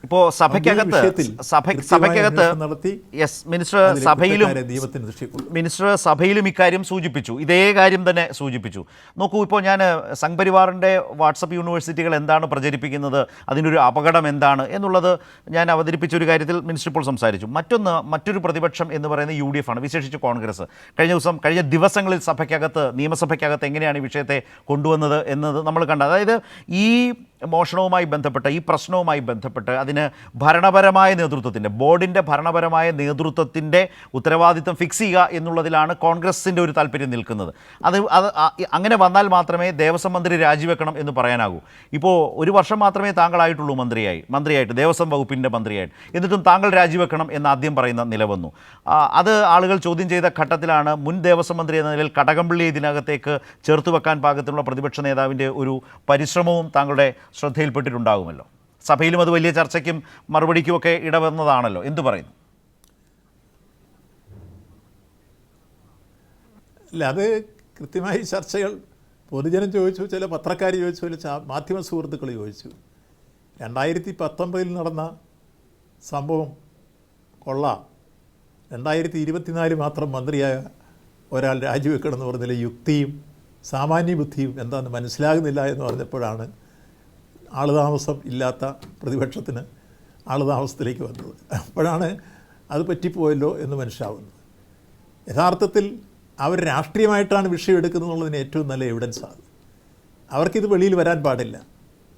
ഇപ്പോൾ സഭയ്ക്കകത്ത് മിനിസ്റ്റർ സഭയിലും ഇക്കാര്യം സൂചിപ്പിച്ചു, ഇതേ കാര്യം തന്നെ സൂചിപ്പിച്ചു. നോക്കൂ, ഇപ്പോൾ ഞാൻ സംഘപരിവാറിൻ്റെ വാട്സപ്പ് യൂണിവേഴ്സിറ്റികൾ എന്താണ് പ്രചരിപ്പിക്കുന്നത്, അതിനൊരു അപകടം എന്താണ് എന്നുള്ളത് ഞാൻ അവതരിപ്പിച്ച ഒരു കാര്യത്തിൽ മിനിസ്റ്റർ ഇപ്പോൾ സംസാരിച്ചു. മറ്റൊരു പ്രതിപക്ഷം എന്ന് പറയുന്നത് UDF ആണ്, വിശേഷിച്ച് കോൺഗ്രസ്. കഴിഞ്ഞ ദിവസങ്ങളിൽ നിയമസഭയ്ക്കകത്ത് എങ്ങനെയാണ് ഈ വിഷയത്തെ കൊണ്ടുവന്നത് എന്നത് നമ്മൾ കണ്ടത്. അതായത് ഈ മോഷണവുമായി ബന്ധപ്പെട്ട്, ഈ പ്രശ്നവുമായി ബന്ധപ്പെട്ട് അതിന് ഭരണപരമായ നേതൃത്വത്തിൻ്റെ, ബോർഡിൻ്റെ ഭരണപരമായ നേതൃത്വത്തിൻ്റെ ഉത്തരവാദിത്തം ഫിക്സ് ചെയ്യുക എന്നുള്ളതിലാണ് കോൺഗ്രസിൻ്റെ ഒരു താല്പര്യം നിൽക്കുന്നത്. അങ്ങനെ വന്നാൽ മാത്രമേ ദേവസ്വം മന്ത്രി രാജിവെക്കണം എന്ന് പറയാനാകൂ. ഇപ്പോൾ ഒരു വർഷം മാത്രമേ താങ്കളായിട്ടുള്ളൂ മന്ത്രിയായിട്ട്, ദേവസ്വം വകുപ്പിൻ്റെ മന്ത്രിയായിട്ട്. എന്നിട്ടും താങ്കൾ രാജിവെക്കണം എന്ന് ആദ്യം പറയുന്ന നില വന്നു. അത് ആളുകൾ ചോദ്യം ചെയ്ത ഘട്ടത്തിലാണ് മുൻ ദേവസ്വം മന്ത്രി എന്ന നിലയിൽ കടകംപള്ളി ഇതിനകത്തേക്ക് ചേർത്ത് വെക്കാൻ പാകത്തിനുള്ള പ്രതിപക്ഷ നേതാവിൻ്റെ ഒരു പരിശ്രമവും താങ്കളുടെ ശ്രദ്ധയിൽപ്പെട്ടിട്ടുണ്ടാകുമല്ലോ. സഭയിലും അത് വലിയ ചർച്ചയ്ക്കും മറുപടിക്കുമൊക്കെ ഇടവന്നതാണല്ലോ. എന്തു പറയുന്നു? അല്ല, അത് കൃത്യമായി ചർച്ചകൾ പൊതുജനം ചോദിച്ചു, ചില പത്രക്കാർ ചോദിച്ചു, ചില മാധ്യമ സുഹൃത്തുക്കൾ ചോദിച്ചു. 2019 നടന്ന സംഭവം കൊള്ള 2024 മാത്രം മന്ത്രിയായ ഒരാൾ രാജിവെക്കണമെന്ന് പറഞ്ഞതിലെ യുക്തിയും സാമാന്യ ബുദ്ധിയും എന്താണെന്ന് മനസ്സിലാകുന്നില്ല എന്ന് പറഞ്ഞപ്പോഴാണ് ആളുതാമസം ഇല്ലാത്ത പ്രതിപക്ഷത്തിന് ആളുതാമസത്തിലേക്ക് വന്നത്. അപ്പോഴാണ് അത് പറ്റിപ്പോയല്ലോ എന്ന് മനസ്സിലാവുന്നത്. യഥാർത്ഥത്തിൽ അവർ രാഷ്ട്രീയമായിട്ടാണ് വിഷയം എടുക്കുന്നത് എന്നുള്ളതിന് ഏറ്റവും നല്ല എവിഡൻസാണ്. അവർക്കിത് വെളിയിൽ വരാൻ പാടില്ല,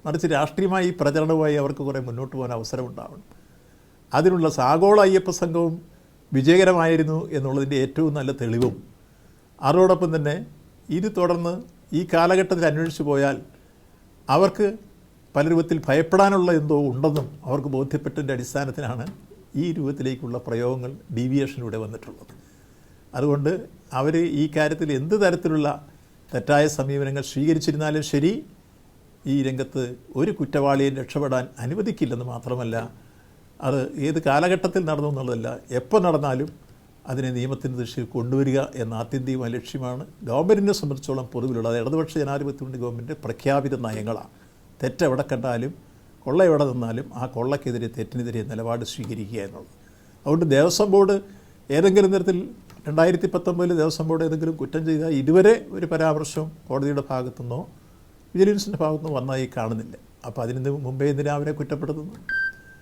മറിച്ച് രാഷ്ട്രീയമായി പ്രചരണവുമായി അവർക്ക് കുറേ മുന്നോട്ട് പോകാൻ അവസരം ഉണ്ടാവണം. അതിനുള്ള ആഗോള അയ്യപ്പ സംഘവും വിജയകരമായിരുന്നു എന്നുള്ളതിൻ്റെ ഏറ്റവും നല്ല തെളിവും, അതോടൊപ്പം തന്നെ ഇത് തുടർന്ന് ഈ കാലഘട്ടത്തിൽ അന്വേഷിച്ചു പോയാൽ അവർക്ക് പല രൂപത്തിൽ ഭയപ്പെടാനുള്ള എന്തോ ഉണ്ടെന്നും അവർക്ക് ബോധ്യപ്പെട്ടതിൻ്റെ അടിസ്ഥാനത്തിലാണ് ഈ രൂപത്തിലേക്കുള്ള പ്രയോഗങ്ങൾ, ഡീവിയേഷനിലൂടെ വന്നിട്ടുള്ളത്. അതുകൊണ്ട് അവർ ഈ കാര്യത്തിൽ എന്ത് തരത്തിലുള്ള തെറ്റായ സമീപനങ്ങൾ സ്വീകരിച്ചിരുന്നാലും ശരി, ഈ രംഗത്ത് ഒരു കുറ്റവാളിയെ രക്ഷപ്പെടാൻ അനുവദിക്കില്ലെന്ന് മാത്രമല്ല, അത് ഏത് കാലഘട്ടത്തിൽ നടന്നു എന്നുള്ളതല്ല, എപ്പോൾ നടന്നാലും അതിനെ നിയമത്തിൻ്റെ ദിശയിൽ കൊണ്ടുവരിക എന്ന ആത്യന്തികമായ ലക്ഷ്യമാണ് ഗവൺമെൻറ്റിനെ സംബന്ധിച്ചോളം പൊതുവിലുള്ളത്. ഇടതുപക്ഷ ജനാധിപത്യ മുന്നണി ഗവൺമെൻറ് പ്രഖ്യാപിത നയങ്ങളാണ്. തെറ്റെവിടെ കണ്ടാലും, കൊള്ള എവിടെ നിന്നാലും ആ കൊള്ളക്കെതിരെ, തെറ്റിനെതിരെ നിലപാട് സ്വീകരിക്കുക എന്നുള്ളത്. അതുകൊണ്ട് ദേവസ്വം ബോർഡ് ഏതെങ്കിലും തരത്തിൽ 2019 ദേവസ്വം ബോർഡ് ഏതെങ്കിലും കുറ്റം ചെയ്താൽ ഇതുവരെ ഒരു പരാമർശം കോടതിയുടെ ഭാഗത്തുനിന്നോ വിജിലൻസിൻ്റെ ഭാഗത്തുനിന്നോ വന്നതായി കാണുന്നില്ല. അപ്പോൾ അതിന് മുമ്പേ എന്തിനാ അവരെ കുറ്റപ്പെടുത്തുന്നു?